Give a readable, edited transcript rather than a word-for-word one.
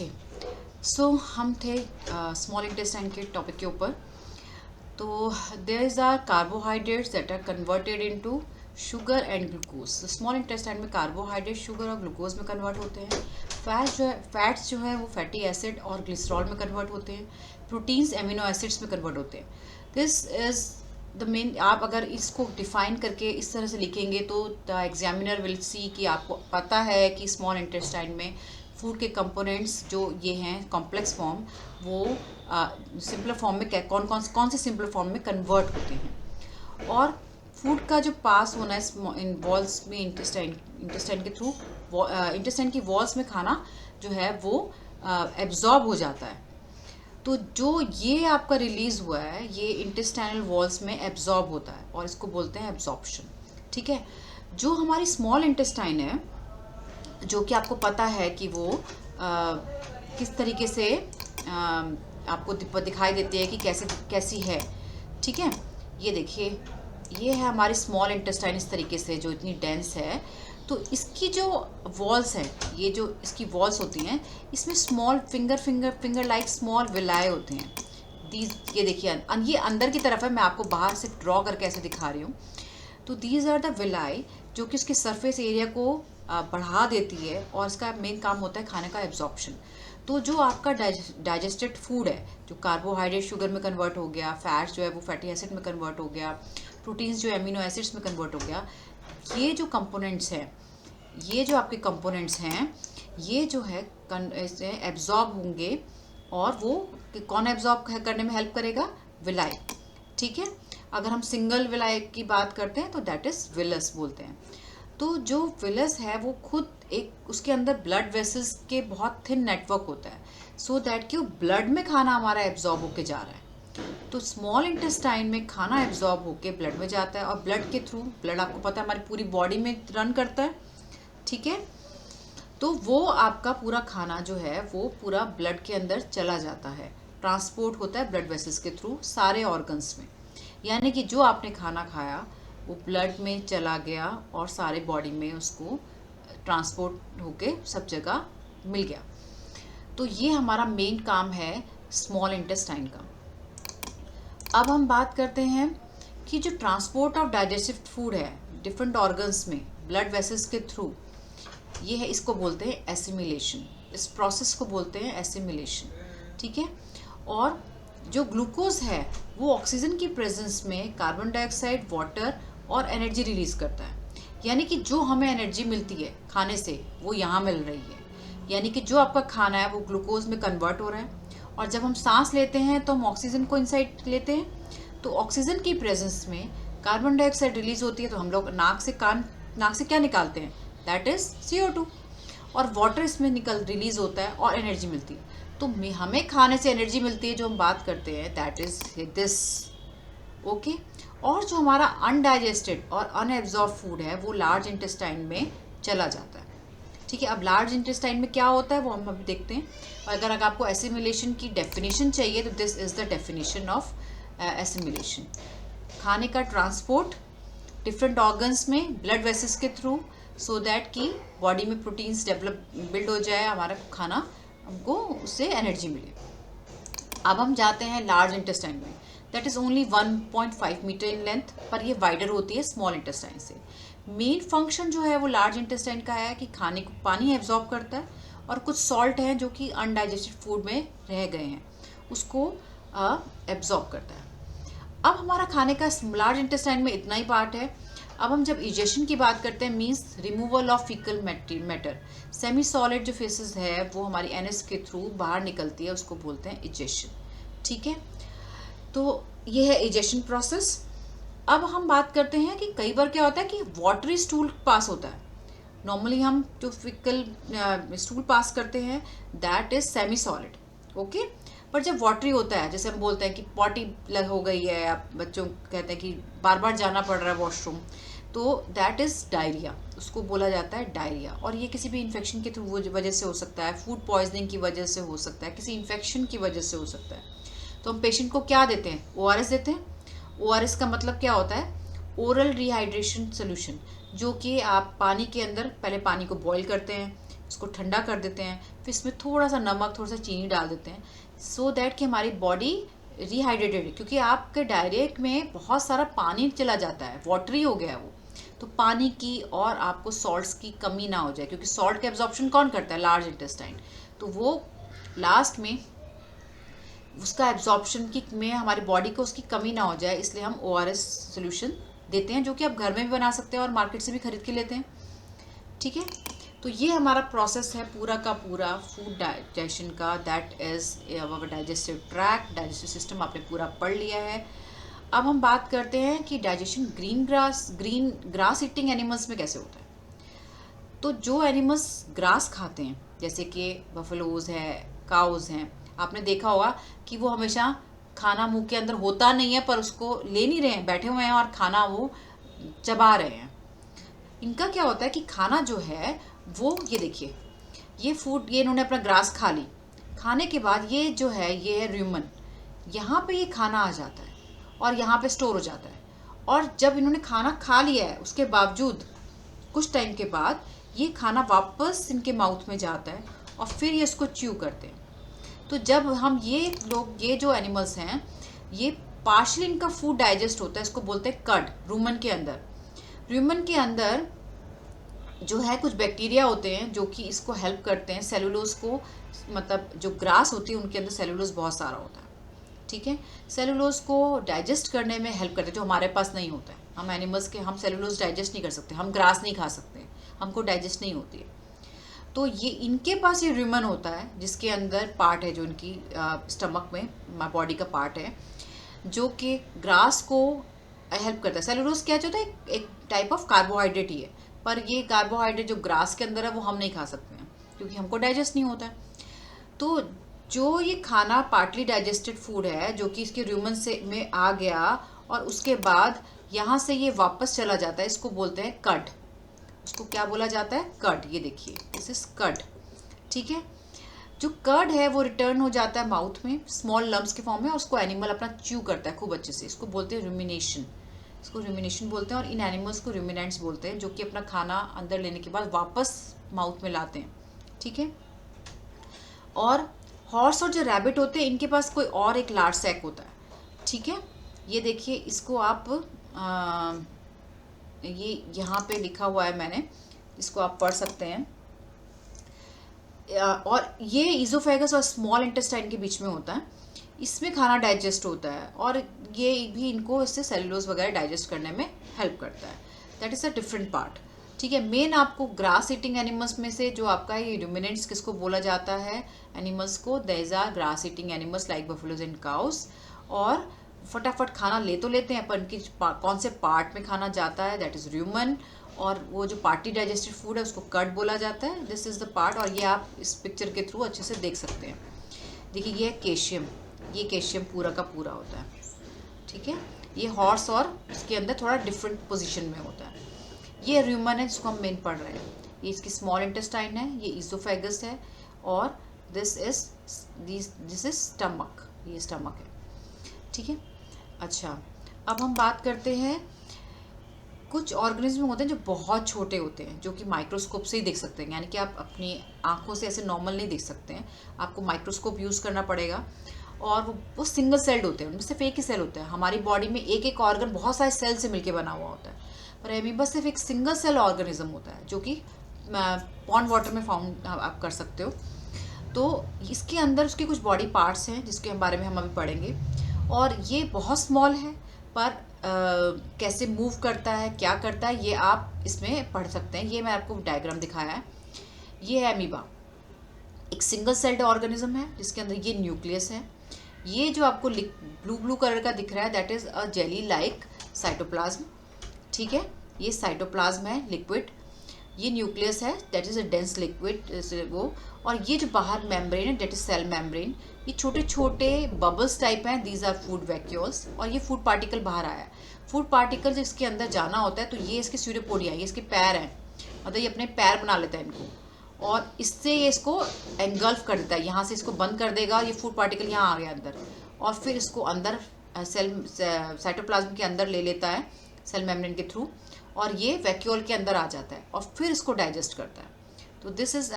Okay, सो हम थे small intestine के टॉपिक के ऊपर। तो there is are carbohydrates that are converted into sugar and glucose. Small intestine में कार्बोहाइड्रेट शुगर और ग्लूकोज में कन्वर्ट होते हैं। फैट्स जो है वो फैटी एसिड और ग्लिसरॉल में कन्वर्ट होते हैं। प्रोटीन्स एमिनो एसिड्स में कन्वर्ट होते हैं। This is the main. आप अगर इसको डिफाइन करके इस तरह से लिखेंगे तो द एग्जामिनर विल सी कि आपको पता है कि स्मॉल इंटेस्टाइन में फूड के कंपोनेंट्स जो ये हैं कॉम्प्लेक्स फॉर्म, वो सिंपल फॉर्म में कौन से सिंपल फॉर्म में कन्वर्ट होते हैं। और फूड का जो पास होना है इन वॉल्स में इंटेस्टाइन के थ्रू, इंटेस्टाइन की वॉल्स में खाना जो है वो एब्जॉर्ब हो जाता है। तो जो ये आपका रिलीज हुआ है ये इंटेस्टाइनल वॉल्स में एब्जॉर्ब होता है और इसको बोलते हैं एब्जॉर्प्शन। ठीक है। जो हमारी स्मॉल इंटेस्टाइन है, जो कि आपको पता है कि वो किस तरीके से आपको दिखाई देती है कि कैसी है। ठीक है। ये देखिए, ये है हमारी स्मॉल इंटेस्टाइन इस तरीके से, जो इतनी डेंस है। तो इसकी जो वॉल्स हैं, ये जो इसकी वॉल्स होती हैं, इसमें स्मॉल फिंगर लाइक स्मॉल विलाए होते हैं। ये देखिए, ये अंदर की तरफ है, मैं आपको बाहर से ड्रॉ करके ऐसे दिखा रही हूँ। तो दीज आर द विलाई जो कि उसके सरफेस एरिया को बढ़ा देती है और इसका मेन काम होता है खाने का एब्जॉर्प्शन। तो जो आपका डाइजेस्टेड फूड है, जो कार्बोहाइड्रेट शुगर में कन्वर्ट हो गया, फैट्स जो है वो फैटी एसिड में कन्वर्ट हो गया, प्रोटीन्स जो एमिनो एसिड्स में कन्वर्ट हो गया, ये जो कंपोनेंट्स हैं, ये जो आपके कंपोनेंट्स हैं, ये जो है एब्जॉर्ब होंगे। और वो कौन एब्जॉर्ब करने में हेल्प करेगा? विलाई। ठीक है। अगर हम सिंगल विलाई की बात करते हैं तो दैट इज विलस बोलते हैं। तो जो विलस है वो खुद एक, उसके अंदर ब्लड वेसल्स के बहुत थिन नेटवर्क होता है, सो दैट कि वो ब्लड में खाना हमारा एब्जॉर्ब होके जा रहा है। तो स्मॉल इंटेस्टाइन में खाना एब्जॉर्ब होके ब्लड में जाता है और ब्लड के थ्रू, ब्लड आपको पता है हमारी पूरी बॉडी में रन करता है। ठीक है। तो वो आपका पूरा खाना जो है वो पूरा ब्लड के अंदर चला जाता है, ट्रांसपोर्ट होता है ब्लड वेसल्स के थ्रू सारे ऑर्गन्स में। यानी कि जो आपने खाना खाया वो ब्लड में चला गया और सारे बॉडी में उसको ट्रांसपोर्ट होके सब जगह मिल गया। तो ये हमारा मेन काम है स्मॉल इंटेस्टाइन का। अब हम बात करते हैं कि जो ट्रांसपोर्ट ऑफ डाइजेस्टिव फूड है डिफरेंट ऑर्गन्स में ब्लड वेसल्स के थ्रू, ये है, इसको बोलते हैं एसिमिलेशन। इस प्रोसेस को बोलते हैं एसिमिलेशन। ठीक है। और जो ग्लूकोज है वो ऑक्सीजन की प्रेजेंस में कार्बन डाइऑक्साइड, वाटर और एनर्जी रिलीज करता है। यानी कि जो हमें एनर्जी मिलती है खाने से वो यहाँ मिल रही है। यानी कि जो आपका खाना है वो ग्लूकोज में कन्वर्ट हो रहा है। और जब हम सांस लेते हैं तो हम ऑक्सीजन को इनसाइड लेते हैं। तो ऑक्सीजन की प्रेजेंस में कार्बन डाइऑक्साइड रिलीज होती है, तो हम लोग नाक से क्या निकालते हैं? That is CO2। और वाटर इसमें रिलीज होता है और एनर्जी मिलती है। तो हमें खाने से एनर्जी मिलती है, जो हम बात करते हैं दैट इज दिस। ओके। और जो हमारा अनडाइजेस्टेड और अनएब्जॉर्ब फूड है वो लार्ज इंटेस्टाइन में चला जाता है। ठीक है। अब लार्ज इंटेस्टाइन में क्या होता है वो हम अभी देखते हैं। और अगर आपको एसिमिलेशन की डेफिनेशन चाहिए तो this is the definition of assimilation. खाने का ट्रांसपोर्ट डिफरेंट ऑर्गन्स में ब्लड वेसल्स के थ्रू, सो दैट कि बॉडी में प्रोटीन्स बिल्ड हो जाए, हमारा खाना हमको उससे एनर्जी मिले। अब हम जाते हैं लार्ज इंटेस्टाइन में, that is only 1.5 metre in length, पर ये वाइडर होती है स्मॉल इंटेस्टाइन से। मेन फंक्शन जो है वो लार्ज इंटेस्टाइन का है कि खाने को पानी एब्जॉर्ब करता है और कुछ सॉल्ट हैं जो कि अनडाइजेस्टेड फूड में रह गए हैं उसको एब्जॉर्ब करता है। अब हमारा खाने का लार्ज इंटेस्टाइन में इतना ही पार्ट है। अब हम जब इजेशन की बात करते हैं, means removal of faecal matter, semi solid जो फेसेस है वो हमारी एनएस के थ्रू बाहर निकलती है, उसको बोलते हैं इजेशन। ठीक है। तो ये है इजेशन प्रोसेस। अब हम बात करते हैं कि कई बार क्या होता है कि वाटरी स्टूल पास होता है। नॉर्मली हम जो फीकल स्टूल पास करते हैं that is semi solid. Okay. पर जब वाटरी होता है, जैसे हम बोलते हैं कि पॉटी लग हो गई है, आप बच्चों कहते हैं कि बार बार जाना पड़ रहा है वॉशरूम, तो दैट इज़ डायरिया, उसको बोला जाता है डायरिया। और ये किसी भी इन्फेक्शन के थ्रू वजह से हो सकता है, फूड पॉइजनिंग की वजह से हो सकता है, किसी इन्फेक्शन की वजह से हो सकता है। तो हम पेशेंट को क्या देते हैं? ORS देते हैं। ORS का मतलब क्या होता है? ओरल रिहाइड्रेशन सोल्यूशन, जो कि आप पानी के अंदर पहले पानी को बॉईल करते हैं, उसको ठंडा कर देते हैं, फिर इसमें थोड़ा सा नमक, थोड़ा सा चीनी डाल देते हैं, सो दैट कि हमारी बॉडी रिहाइड्रेटेड है, क्योंकि आपके डायरेक्ट में बहुत सारा पानी चला जाता है, वाटरी हो गया है वो, तो पानी की और आपको सॉल्ट्स की कमी ना हो जाए, क्योंकि सॉल्ट का एब्जॉर्प्शन कौन करता है? Large intestine. तो वो लास्ट में उसका एब्जॉर्प्शन की में हमारी बॉडी को उसकी कमी ना हो जाए, इसलिए हम ORS सोल्यूशन देते हैं, जो कि आप घर में भी बना सकते हैं और मार्केट से भी खरीद के लेते हैं। ठीक है, तो ये हमारा प्रोसेस है पूरा का पूरा फूड डाइजेशन का, that is our digestive tract, digestive system आपने पूरा पढ़ लिया है। अब हम बात करते हैं कि digestion green grass eating animals में कैसे होता है। तो जो एनिमल्स ग्रास खाते हैं, जैसे कि बफलोज है, काउज हैं, आपने देखा होगा कि वो हमेशा खाना मुंह के अंदर होता नहीं है, पर उसको ले नहीं रहे हैं, बैठे हुए हैं और खाना वो चबा रहे हैं। इनका क्या होता है कि खाना जो है वो, ये देखिए, ये फूड, ये इन्होंने अपना ग्रास खा ली, खाने के बाद ये जो है, ये है रूमन, यहाँ पे ये खाना आ जाता है और यहाँ पे स्टोर हो जाता है। और जब इन्होंने खाना खा लिया है, उसके बावजूद कुछ टाइम के बाद ये खाना वापस इनके माउथ में जाता है और फिर ये इसको च्यू करते हैं। तो जब हम ये जो एनिमल्स हैं, ये पार्शली इनका फूड डाइजेस्ट होता है, इसको बोलते हैं कड, रूमन के अंदर। रूमन के अंदर जो है कुछ बैक्टीरिया होते हैं जो कि इसको हेल्प करते हैं सेलुलोज को, मतलब जो ग्रास होती है उनके अंदर सेलुलोज बहुत सारा होता है। ठीक है, सेलुलोज को डाइजेस्ट करने में हेल्प करते हैं, जो हमारे पास नहीं होता है। हम एनिमल्स के, हम सेलुलोज डाइजेस्ट नहीं कर सकते, हम ग्रास नहीं खा सकते, हमको डाइजेस्ट नहीं होती है। तो ये इनके पास ये रूमन होता है, जिसके अंदर पार्ट है जो इनकी स्टमक में बॉडी का पार्ट है, जो कि ग्रास को हेल्प करता है। सेलुलोज क्या होता है? एक टाइप ऑफ कार्बोहाइड्रेट ही है, पर ये कार्बोहाइड्रेट जो ग्रास के अंदर है वो हम नहीं खा सकते हैं, क्योंकि हमको डाइजेस्ट नहीं होता है। तो जो ये खाना पार्टली डाइजेस्टेड फूड है, जो कि इसके रूमन से में आ गया और उसके बाद यहाँ से ये वापस चला जाता है, इसको बोलते हैं कड। उसको क्या बोला जाता है? कड। ये देखिए, दिस इज कड। ठीक है, जो कर्ड है वो रिटर्न हो जाता है माउथ में स्मॉल लम्प्स के फॉर्म में, और उसको एनिमल अपना च्यू करता है खूब अच्छे से। इसको बोलते हैं रूमिनेशन, इसको रूमिनेशन बोलते हैं। और इन एनिमल्स को रूमिनेंट्स बोलते हैं, जो कि अपना खाना अंदर लेने के बाद वापस माउथ में लाते हैं। ठीक है, और हॉर्स और जो रैबिट होते हैं, इनके पास कोई और एक लार्ज सैक होता है। ठीक है, ये देखिए, इसको आप ये यहाँ पे लिखा हुआ है मैंने, इसको आप पढ़ सकते हैं। और ये इजोफेगस और स्मॉल इंटेस्टाइन के बीच में होता है, इसमें खाना डाइजेस्ट होता है, और ये भी इनको इससे सेलुलोज वगैरह डाइजेस्ट करने में हेल्प करता है। That is a different part. ठीक है, मेन आपको ग्रास ईटिंग एनिमल्स में से जो आपका ये रूमिनेंट्स किसको बोला जाता है एनिमल्स को, there are grass eating animals like buffaloes and cows. और फटाफट खाना ले तो लेते हैं, पर इनकी कौन से पार्ट में खाना जाता है, दैट इज़ रूमन। और वो जो पार्टी डाइजेस्टेड फूड है उसको कट बोला जाता है। दिस इज़ द पार्ट, और ये आप इस पिक्चर के थ्रू अच्छे से देख सकते हैं। देखिए, ये है कैल्शियम, ये कैल्शियम पूरा का पूरा होता है। ठीक है, ये हॉर्स और इसके अंदर थोड़ा डिफरेंट पोजीशन में होता है। ये रूमन है जिसको हम मेन पढ़ रहे हैं, ये इसकी स्मॉल इंटेस्टाइन है, ये इजोफेगस है, और दिस इज स्टमक, ये स्टमक है। ठीक है, अच्छा, अब हम बात करते हैं, कुछ ऑर्गेनिज्म होते हैं जो बहुत छोटे होते हैं, जो कि माइक्रोस्कोप से ही देख सकते हैं, यानी कि आप अपनी आंखों से ऐसे नॉर्मल नहीं देख सकते हैं, आपको माइक्रोस्कोप यूज़ करना पड़ेगा। और वो सिंगल सेल्ड होते हैं, उनमें सिर्फ एक ही सेल होता है। हमारी बॉडी में एक एक ऑर्गन बहुत सारे सेल से मिलकर बना हुआ होता है, पर एमीबा सिर्फ एक सिंगल सेल ऑर्गेनिज्म होता है, जो कि पॉन्ड वाटर में फाउंड आप कर सकते हो। तो इसके अंदर उसके कुछ बॉडी पार्ट्स हैं, जिसके बारे में हम अभी पढ़ेंगे। और ये बहुत स्मॉल है, पर कैसे मूव करता है, क्या करता है, ये आप इसमें पढ़ सकते हैं। ये मैं आपको डायग्राम दिखाया है, ये है एमीबा, एक सिंगल सेल्ड ऑर्गेनिज्म है, जिसके अंदर ये न्यूक्लियस है। ये जो आपको ब्लू कलर का दिख रहा है, that is a jelly like cytoplasm. ठीक है, ये साइटोप्लाज्म है लिक्विड, ये न्यूक्लियस है, that is a dense liquid वो। और ये जो बाहर मेम्ब्रेन है, दैट इज सेल मेम्ब्रेन। ये छोटे छोटे बबल्स टाइप हैं, दीज आर फूड वैक्यूल्स। और ये फूड पार्टिकल बाहर आया है। फूड पार्टिकल जो इसके अंदर जाना होता है, तो ये इसके सूर्यपोडिया, ये इसके पैर हैं, मतलब ये अपने पैर बना लेता है इनको, और इससे ये इसको एंगल्फ कर देता है, यहाँ से इसको बंद कर देगा, ये फूड पार्टिकल यहाँ आ गया अंदर, और फिर इसको अंदर सेल साइटोप्लाज्म के अंदर ले लेता है सेल मेम्ब्रेन के थ्रू, और ये वैक्यूल के अंदर आ जाता है, और फिर इसको डाइजेस्ट करता है। तो दिस इज